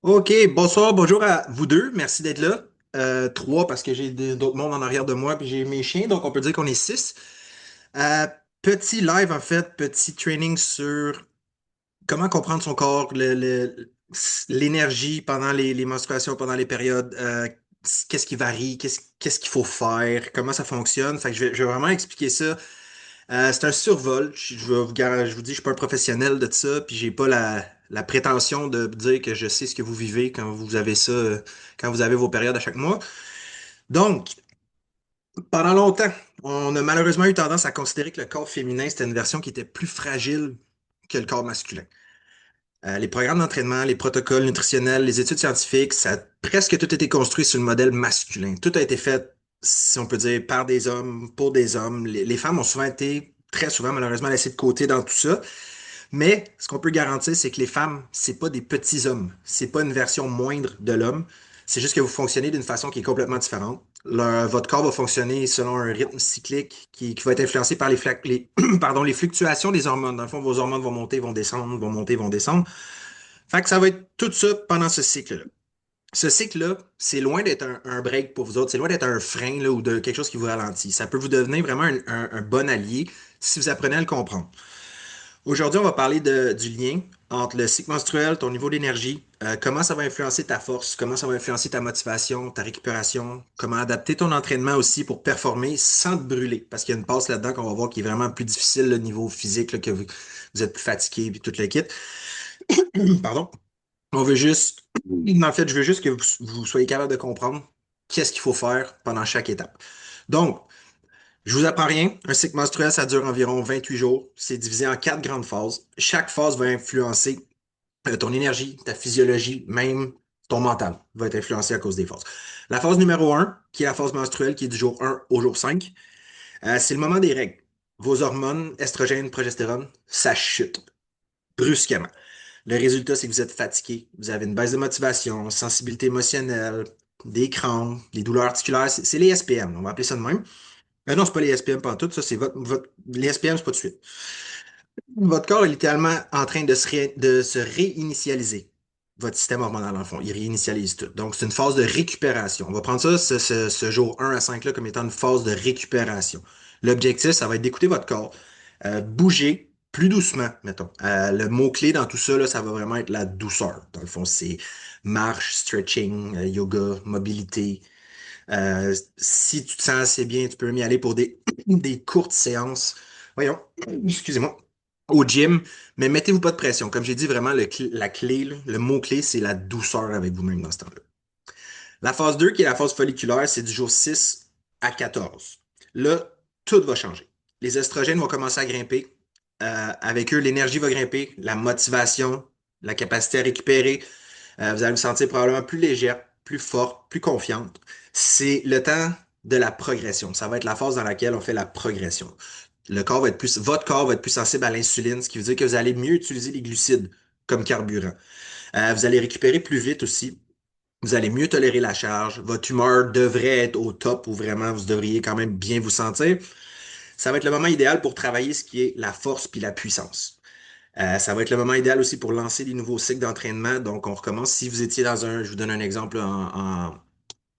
OK, bonsoir, bonjour à vous deux. Merci d'être là. Trois, parce que j'ai d'autres mondes en arrière de moi, puis j'ai mes chiens, donc on peut dire qu'on est six. Euh, Petit live, en fait, petit training sur comment comprendre son corps, l'énergie pendant les menstruations, pendant les périodes, qu'est-ce qui varie, qu'est-ce qu'il faut faire, comment ça fonctionne. Fait que je vais vraiment expliquer ça. C'est un survol. Je vous dis, je suis pas un professionnel de ça, puis j'ai pas la prétention de dire que je sais ce que vous vivez quand vous avez ça, quand vous avez vos périodes à chaque mois. Donc, pendant longtemps, on a malheureusement eu tendance à considérer que le corps féminin, c'était une version qui était plus fragile que le corps masculin. Les programmes d'entraînement, les protocoles nutritionnels, les études scientifiques, ça a presque tout été construit sur le modèle masculin. Tout a été fait, si on peut dire, par des hommes, pour des hommes. Les femmes ont souvent été, très souvent, malheureusement, laissées de côté dans tout ça. Mais ce qu'on peut garantir, c'est que les femmes, c'est pas des petits hommes. C'est pas une version moindre de l'homme. C'est juste que vous fonctionnez d'une façon qui est complètement différente. Votre corps va fonctionner selon un rythme cyclique qui va être influencé par pardon, les fluctuations des hormones. Dans le fond, vos hormones vont monter, vont descendre, vont monter, vont descendre. Fait que ça va être tout ça pendant ce cycle-là. Ce cycle-là, c'est loin d'être un break pour vous autres, c'est loin d'être un frein là, ou de quelque chose qui vous ralentit. Ça peut vous devenir vraiment un bon allié si vous apprenez à le comprendre. Aujourd'hui, on va parler du lien entre le cycle menstruel, ton niveau d'énergie, comment ça va influencer ta force, comment ça va influencer ta motivation, ta récupération, comment adapter ton entraînement aussi pour performer sans te brûler. Parce qu'il y a une passe là-dedans qu'on va voir qui est vraiment plus difficile, le niveau physique, là, que vous êtes plus fatigué, puis tout le kit. Pardon. On veut juste, en fait, je veux juste que vous soyez capable de comprendre qu'est-ce qu'il faut faire pendant chaque étape. Donc, je vous apprends rien. Un cycle menstruel, ça dure environ 28 jours. C'est divisé en quatre grandes phases. Chaque phase va influencer ton énergie, ta physiologie, même ton mental va être influencé à cause des phases. La phase numéro un, qui est la phase menstruelle, qui est du jour 1 au jour 5, c'est le moment des règles. Vos hormones, estrogène, progestérone, ça chute brusquement. Le résultat, c'est que vous êtes fatigué, vous avez une baisse de motivation, sensibilité émotionnelle, des crampes, des douleurs articulaires. C'est les SPM, on va appeler ça de même. Non, c'est pas les SPM pantoute, ça, c'est les SPM, c'est pas de suite. Votre corps est littéralement en train de se réinitialiser. Votre système hormonal, en fond, il réinitialise tout. Donc, c'est une phase de récupération. On va prendre ça, ce jour 1 à 5 là, comme étant une phase de récupération. L'objectif, ça va être d'écouter votre corps, bouger plus doucement, mettons. Le mot-clé dans tout ça, là, ça va vraiment être la douceur. Dans le fond, c'est marche, stretching, yoga, mobilité. Si tu te sens assez bien, tu peux même y aller pour des courtes séances. Voyons, excusez-moi, au gym, mais mettez-vous pas de pression. Comme j'ai dit, vraiment, la clé, là, le mot-clé, c'est la douceur avec vous-même dans ce temps-là. La phase 2, qui est la phase folliculaire, c'est du jour 6 à 14. Là, tout va changer. Les estrogènes vont commencer à grimper. Avec eux, l'énergie va grimper, la motivation, la capacité à récupérer. Vous allez vous sentir probablement plus légère, plus forte, plus confiante. C'est le temps de la progression. Ça va être la phase dans laquelle on fait la progression. Votre corps va être plus sensible à l'insuline, ce qui veut dire que vous allez mieux utiliser les glucides comme carburant. Vous allez récupérer plus vite aussi. Vous allez mieux tolérer la charge. Votre humeur devrait être au top ou vraiment vous devriez quand même bien vous sentir. Ça va être le moment idéal pour travailler ce qui est la force puis la puissance. Ça va être le moment idéal aussi pour lancer des nouveaux cycles d'entraînement. Donc, on recommence. Si vous étiez je vous donne un exemple en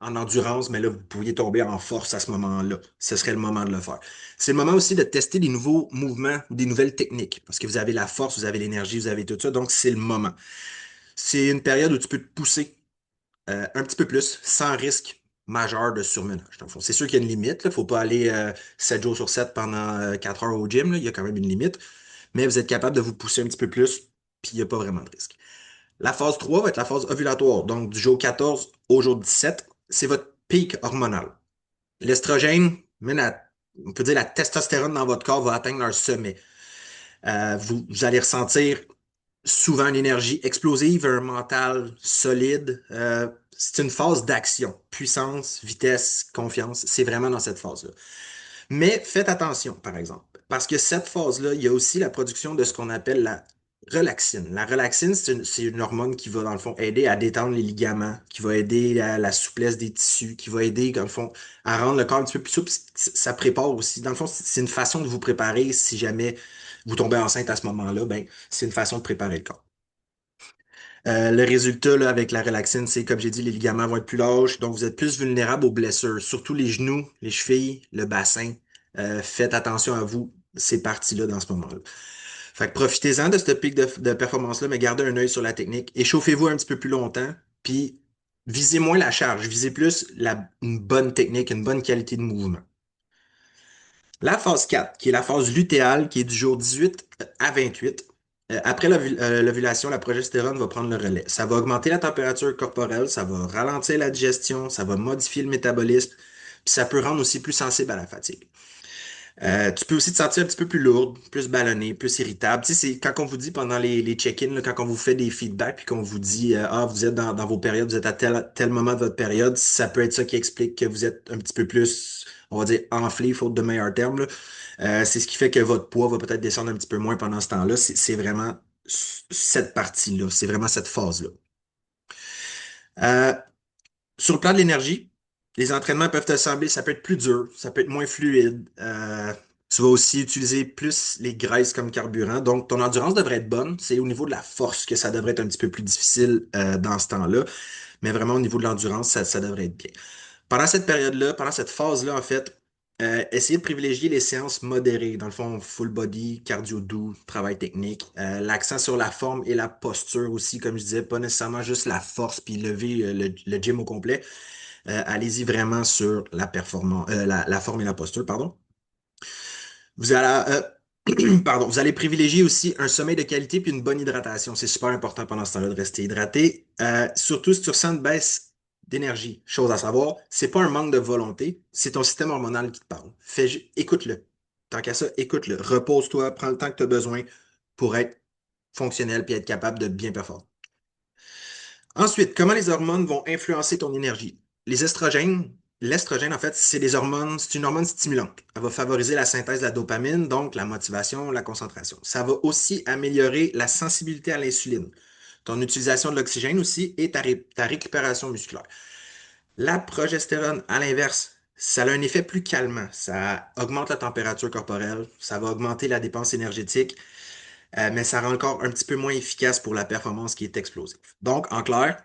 endurance, mais là, vous pourriez tomber en force à ce moment-là. Ce serait le moment de le faire. C'est le moment aussi de tester des nouveaux mouvements, des nouvelles techniques, parce que vous avez la force, vous avez l'énergie, vous avez tout ça. Donc, c'est le moment. C'est une période où tu peux te pousser un petit peu plus, sans risque majeur de surmenage. Dans le fond, c'est sûr qu'il y a une limite. Il ne faut pas aller 7 jours sur 7 pendant 4 heures au gym. Là. Il y a quand même une limite. Mais vous êtes capable de vous pousser un petit peu plus, puis il n'y a pas vraiment de risque. La phase 3 va être la phase ovulatoire. Donc, du jour 14 au jour 17, c'est votre pic hormonal. L'estrogène, on peut dire la testostérone dans votre corps va atteindre leur sommet. Vous allez ressentir souvent une énergie explosive, un mental solide. C'est une phase d'action. Puissance, vitesse, confiance. C'est vraiment dans cette phase-là. Mais faites attention, par exemple, parce que cette phase-là, il y a aussi la production de ce qu'on appelle la relaxine. La relaxine, c'est une hormone qui va, dans le fond, aider à détendre les ligaments, qui va aider à la souplesse des tissus, qui va aider, dans le fond, à rendre le corps un petit peu plus souple. Ça prépare aussi. Dans le fond, c'est une façon de vous préparer si jamais vous tombez enceinte à ce moment-là, ben, c'est une façon de préparer le corps. Le résultat là, avec la relaxine, c'est comme j'ai dit, les ligaments vont être plus lâches, donc vous êtes plus vulnérable aux blessures, surtout les genoux, les chevilles, le bassin. Faites attention à vous, ces parties-là dans ce moment-là. Fait que profitez-en de ce pic de performance-là, mais gardez un œil sur la technique. Échauffez-vous un petit peu plus longtemps, puis visez moins la charge, visez plus une bonne technique, une bonne qualité de mouvement. La phase 4, qui est la phase lutéale, qui est du jour 18 à 28. Après l'ovulation, la progestérone va prendre le relais. Ça va augmenter la température corporelle, ça va ralentir la digestion, ça va modifier le métabolisme, puis ça peut rendre aussi plus sensible à la fatigue. Tu peux aussi te sentir un petit peu plus lourde, plus ballonnée, plus irritable. Tu sais, c'est quand on vous dit pendant les check-ins, là, quand on vous fait des feedbacks, puis qu'on vous dit ah, vous êtes dans vos périodes, vous êtes à tel moment de votre période, ça peut être ça qui explique que vous êtes un petit peu plus, on va dire, enflé, faute de meilleurs termes, là. C'est ce qui fait que votre poids va peut-être descendre un petit peu moins pendant ce temps-là. C'est vraiment cette partie-là, c'est vraiment cette phase-là. Euh, Sur le plan de l'énergie, les entraînements peuvent te sembler, ça peut être plus dur, ça peut être moins fluide. Tu vas aussi utiliser plus les graisses comme carburant. Donc, ton endurance devrait être bonne. C'est au niveau de la force que ça devrait être un petit peu plus difficile dans ce temps-là. Mais vraiment, au niveau de l'endurance, ça devrait être bien. Pendant cette période-là, pendant cette phase-là, en fait, essayez de privilégier les séances modérées. Dans le fond, full body, cardio doux, travail technique. L'accent sur la forme et la posture aussi, comme je disais, pas nécessairement juste la force puis lever le gym au complet. Allez-y vraiment sur la performance, la forme et la posture, pardon. Vous allez, pardon, vous allez privilégier aussi un sommeil de qualité puis une bonne hydratation. C'est super important pendant ce temps-là de rester hydraté. Surtout si tu ressens une baisse d'énergie. Chose à savoir, c'est pas un manque de volonté, c'est ton système hormonal qui te parle. Écoute-le. Tant qu'à ça, écoute-le. Repose-toi, prends le temps que tu as besoin pour être fonctionnel puis être capable de bien performer. Ensuite, comment les hormones vont influencer ton énergie? Les estrogènes, l'estrogène, en fait, c'est une hormone stimulante. Elle va favoriser la synthèse de la dopamine, donc la motivation, la concentration. Ça va aussi améliorer la sensibilité à l'insuline, ton utilisation de l'oxygène aussi et ta récupération musculaire. La progestérone, à l'inverse, ça a un effet plus calmant. Ça augmente la température corporelle, ça va augmenter la dépense énergétique, mais ça rend encore un petit peu moins efficace pour la performance qui est explosive. Donc, en clair,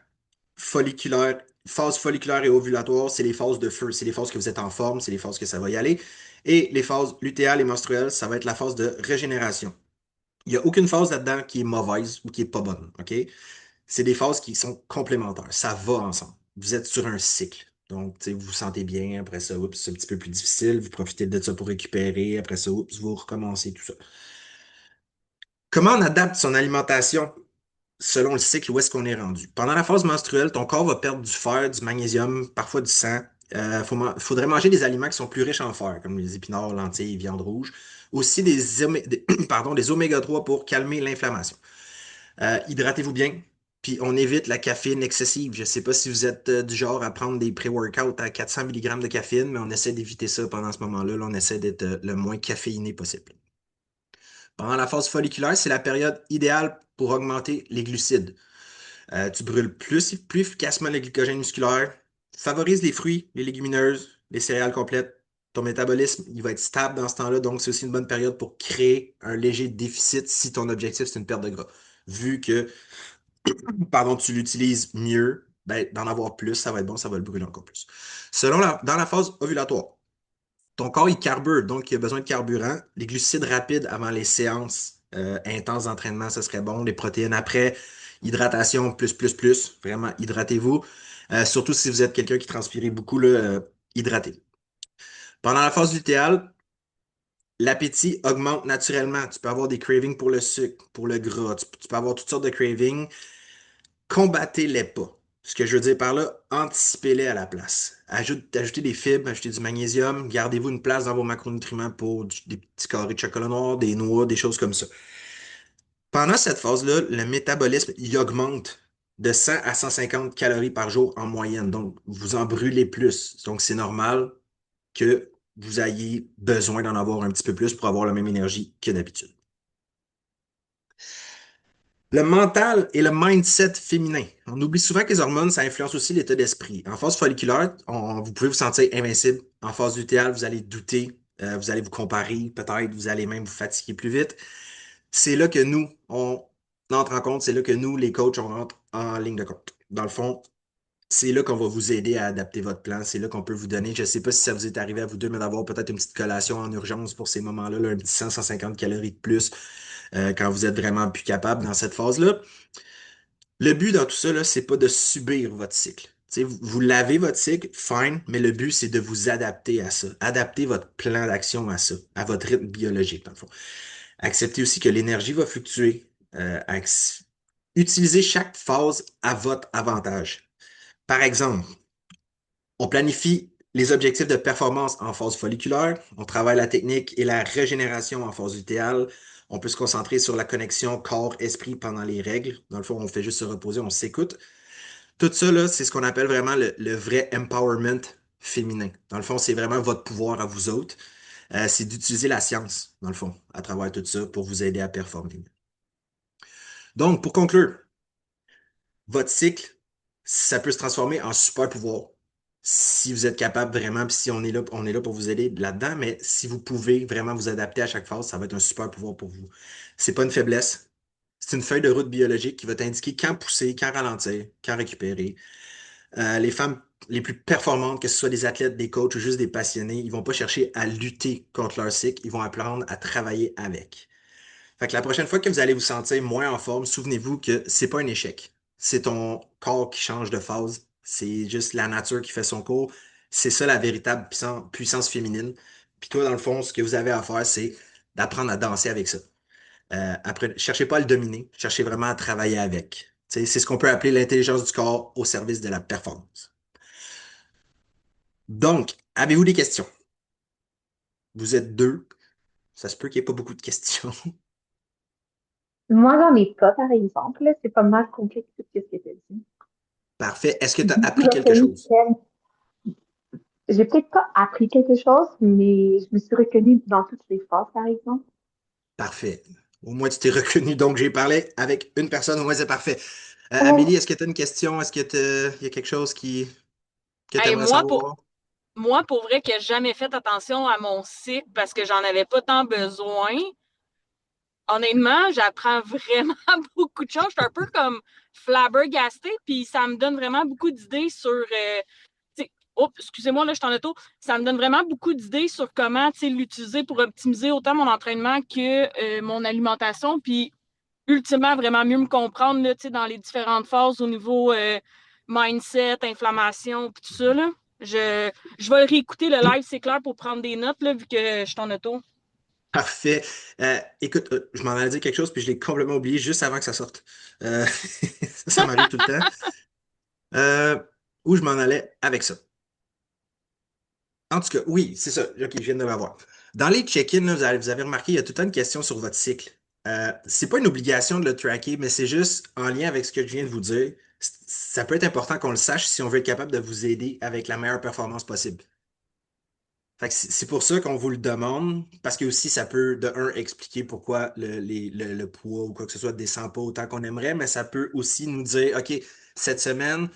folliculaire, phase folliculaire et ovulatoire, c'est les phases de feu. C'est les phases que vous êtes en forme, c'est les phases que ça va y aller. Et les phases lutéales et menstruelles, ça va être la phase de régénération. Il n'y a aucune phase là-dedans qui est mauvaise ou qui est pas bonne, OK? C'est des phases qui sont complémentaires. Ça va ensemble. Vous êtes sur un cycle. Donc, vous vous sentez bien. Après ça, oups, c'est un petit peu plus difficile. Vous profitez de ça pour récupérer. Après ça, oups, vous recommencez tout ça. Comment on adapte son alimentation selon le cycle où est-ce qu'on est rendu. Pendant la phase menstruelle, ton corps va perdre du fer, du magnésium, parfois du sang. Faudrait manger des aliments qui sont plus riches en fer, comme les épinards, lentilles, viande rouge. Aussi pardon, des oméga 3 pour calmer l'inflammation. Hydratez-vous bien, puis on évite la caféine excessive. Je ne sais pas si vous êtes du genre à prendre des pré-workouts à 400 mg de caféine, mais on essaie d'éviter ça pendant ce moment-là. Là, on essaie d'être le moins caféiné possible. Pendant la phase folliculaire, c'est la période idéale pour augmenter les glucides. Tu brûles plus efficacement le glycogène musculaire, favorise les fruits, les légumineuses, les céréales complètes. Ton métabolisme, il va être stable dans ce temps-là, donc c'est aussi une bonne période pour créer un léger déficit si ton objectif, c'est une perte de gras. Vu que, pardon, tu l'utilises mieux, ben, d'en avoir plus, ça va être bon, ça va le brûler encore plus. Dans la phase ovulatoire, ton corps, il carbure, donc il a besoin de carburant. Les glucides rapides avant les séances intenses d'entraînement, ça serait bon. Les protéines après, hydratation plus. Vraiment, hydratez-vous. Surtout si vous êtes quelqu'un qui transpire beaucoup, là, hydratez. Pendant la phase lutéale, l'appétit augmente naturellement. Tu peux avoir des cravings pour le sucre, pour le gras. Tu peux avoir toutes sortes de cravings. Combattez-les pas. Ce que je veux dire par là, anticipez-les à la place. Ajoutez des fibres, ajoutez du magnésium, gardez-vous une place dans vos macronutriments pour des petits carrés de chocolat noir, des noix, des choses comme ça. Pendant cette phase-là, le métabolisme, il augmente de 100 à 150 calories par jour en moyenne. Donc, vous en brûlez plus. Donc, c'est normal que vous ayez besoin d'en avoir un petit peu plus pour avoir la même énergie que d'habitude. Le mental et le mindset féminin. On oublie souvent que les hormones, ça influence aussi l'état d'esprit. En phase folliculaire, vous pouvez vous sentir invincible. En phase lutéale, vous allez douter, vous allez vous comparer, peut-être vous allez même vous fatiguer plus vite. C'est là que nous, on entre en compte, c'est là que nous, les coachs, on rentre en ligne de compte. Dans le fond, c'est là qu'on va vous aider à adapter votre plan. C'est là qu'on peut vous donner. Je ne sais pas si ça vous est arrivé à vous deux, mais d'avoir peut-être une petite collation en urgence pour ces moments-là, là, un petit 100-150 calories de plus quand vous êtes vraiment plus capable dans cette phase-là. Le but dans tout ça, là, c'est pas de subir votre cycle. Tu sais, vous lavez votre cycle, fine, mais le but, c'est de vous adapter à ça. Adapter votre plan d'action à ça, à votre rythme biologique, dans le fond. Acceptez aussi que l'énergie va fluctuer. Utilisez chaque phase à votre avantage. Par exemple, on planifie les objectifs de performance en phase folliculaire, on travaille la technique et la régénération en phase lutéale, on peut se concentrer sur la connexion corps-esprit pendant les règles. Dans le fond, on fait juste se reposer, on s'écoute. Tout ça, là, c'est ce qu'on appelle vraiment le vrai empowerment féminin. Dans le fond, c'est vraiment votre pouvoir à vous autres. C'est d'utiliser la science, dans le fond, à travers tout ça pour vous aider à performer. Donc, pour conclure, votre cycle, ça peut se transformer en super pouvoir. Si vous êtes capable vraiment, puis si on est là pour vous aider là-dedans, mais si vous pouvez vraiment vous adapter à chaque phase, ça va être un super pouvoir pour vous. C'est pas une faiblesse. C'est une feuille de route biologique qui va t'indiquer quand pousser, quand ralentir, quand récupérer. Les femmes les plus performantes, que ce soit des athlètes, des coachs ou juste des passionnés, ils vont pas chercher à lutter contre leur cycle, ils vont apprendre à travailler avec. Fait que la prochaine fois que vous allez vous sentir moins en forme, souvenez-vous que c'est pas un échec. C'est ton corps qui change de phase. C'est juste la nature qui fait son cours. C'est ça la véritable puissance féminine. Puis toi, dans le fond, ce que vous avez à faire, c'est d'apprendre à danser avec ça. Après, cherchez pas à le dominer, cherchez vraiment à travailler avec. C'est ce qu'on peut appeler l'intelligence du corps au service de la performance. Donc, avez-vous des questions? Vous êtes deux. Ça se peut qu'il n'y ait pas beaucoup de questions. Moi, j'en ai pas, par exemple. C'est pas mal complet tout ce que tu as dit. Parfait. Est-ce que tu as J'ai appris quelque reconnu chose? j'ai peut-être pas appris quelque chose, mais je me suis reconnue dans toutes les phases, par exemple. Parfait. Au moins, tu t'es reconnu. Donc, j'ai parlé avec une personne. Au moins, c'est parfait. Amélie, Ouais. est-ce que tu as une question? Est-ce que il y a quelque chose que tu Hey, aimerais savoir? moi, pour vrai, que j'ai jamais fait attention à mon cycle parce que j'en avais pas tant besoin. Honnêtement, j'apprends vraiment beaucoup de choses. Je suis un peu comme flabbergastée, puis ça me donne vraiment beaucoup d'idées sur. Oh, excusez-moi, là, je suis en auto. Ça me donne vraiment beaucoup d'idées sur comment l'utiliser pour optimiser autant mon entraînement que mon alimentation, puis ultimement vraiment mieux me comprendre là, dans les différentes phases au niveau mindset, inflammation, puis tout ça. Là. Je vais réécouter le live, c'est clair, pour prendre des notes, là, vu que je suis en auto. Parfait. Écoute, je m'en allais dire quelque chose, puis je l'ai complètement oublié juste avant que ça sorte. Ça m'arrive tout le temps. Euh, Où je m'en allais avec ça. En tout cas, oui, c'est ça. OK, je viens de l'avoir. Dans les check-ins, là, vous avez remarqué, il y a tout le temps une question sur votre cycle. C'est pas une obligation de le tracker, mais c'est juste en lien avec ce que je viens de vous dire. Ça peut être important qu'on le sache si on veut être capable de vous aider avec la meilleure performance possible. Fait que c'est pour ça qu'on vous le demande, parce que aussi ça peut, de un, expliquer pourquoi le poids ou quoi que ce soit descend pas autant qu'on aimerait, mais ça peut aussi nous dire, OK, cette semaine,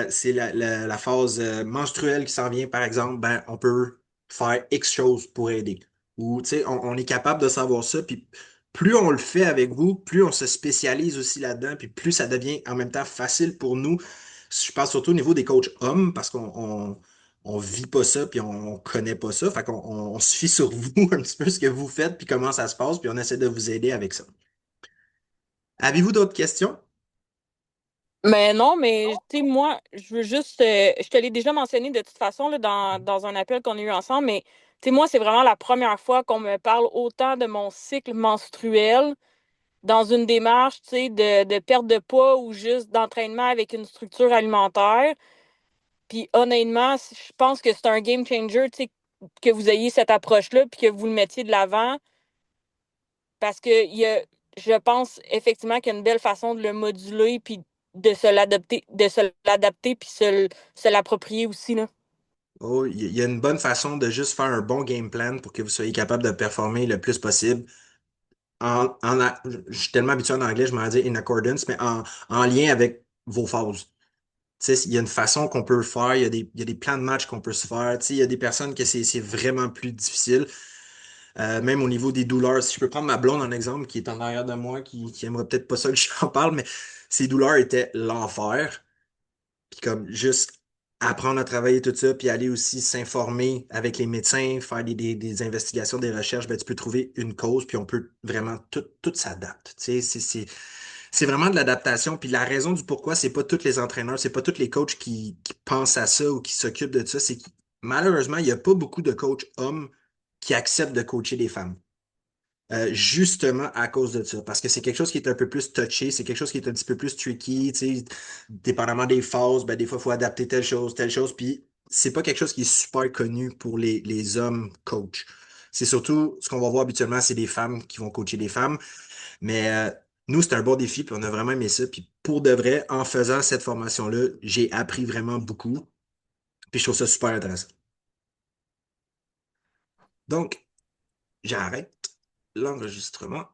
c'est la phase menstruelle qui s'en vient, par exemple, ben, on peut faire X choses pour aider. Ou, tu sais, on est capable de savoir ça, puis plus on le fait avec vous, plus on se spécialise aussi là-dedans, puis plus ça devient en même temps facile pour nous. Je pense surtout au niveau des coachs hommes, parce qu'on vit pas ça, puis on connaît pas ça. Fait qu'on se fie sur vous un petit peu ce que vous faites, puis comment ça se passe, puis on essaie de vous aider avec ça. Avez-vous d'autres questions? Mais non, mais tu sais, moi, je veux juste. Je te l'ai déjà mentionné de toute façon là, dans un appel qu'on a eu ensemble, mais tu sais, moi, c'est vraiment la première fois qu'on me parle autant de mon cycle menstruel dans une démarche, tu sais, de perte de poids ou juste d'entraînement avec une structure alimentaire. Puis honnêtement, je pense que c'est un game changer, tu sais, que vous ayez cette approche-là, puis que vous le mettiez de l'avant, parce que je pense effectivement qu'il y a une belle façon de le moduler, puis de se l'adapter, puis se l'approprier aussi, là. Oh, il y a une bonne façon de juste faire un bon game plan pour que vous soyez capable de performer le plus possible. Je suis tellement habitué en anglais, je m'en dis in accordance, mais en lien avec vos phases. Tu sais, il y a une façon qu'on peut le faire, il y a des plans de match qu'on peut se faire. Tu sais, il y a des personnes que c'est vraiment plus difficile. Même au niveau des douleurs, si je peux prendre ma blonde en exemple, qui est en arrière de moi, qui aimerait peut-être pas ça que j'en parle, mais ses douleurs étaient l'enfer. Puis comme juste apprendre à travailler tout ça, puis aller aussi s'informer avec les médecins, faire des investigations, des recherches, ben, tu peux trouver une cause, puis on peut vraiment, tout s'adapte. Tu sais, c'est vraiment de l'adaptation. Puis la raison du pourquoi, c'est pas tous les entraîneurs, c'est pas tous les coachs qui pensent à ça ou qui s'occupent de ça. C'est que malheureusement, il n'y a pas beaucoup de coachs hommes qui acceptent de coacher des femmes. Justement à cause de ça. Parce que c'est quelque chose qui est un peu plus touché, c'est quelque chose qui est un petit peu plus tricky, tu sais, dépendamment des phases, ben, des fois, il faut adapter telle chose, puis c'est pas quelque chose qui est super connu pour les hommes coachs. C'est surtout, ce qu'on va voir habituellement, c'est des femmes qui vont coacher des femmes, mais nous, c'est un bon défi, puis on a vraiment aimé ça, puis pour de vrai, en faisant cette formation-là, j'ai appris vraiment beaucoup, puis je trouve ça super intéressant. Donc, j'arrête l'enregistrement.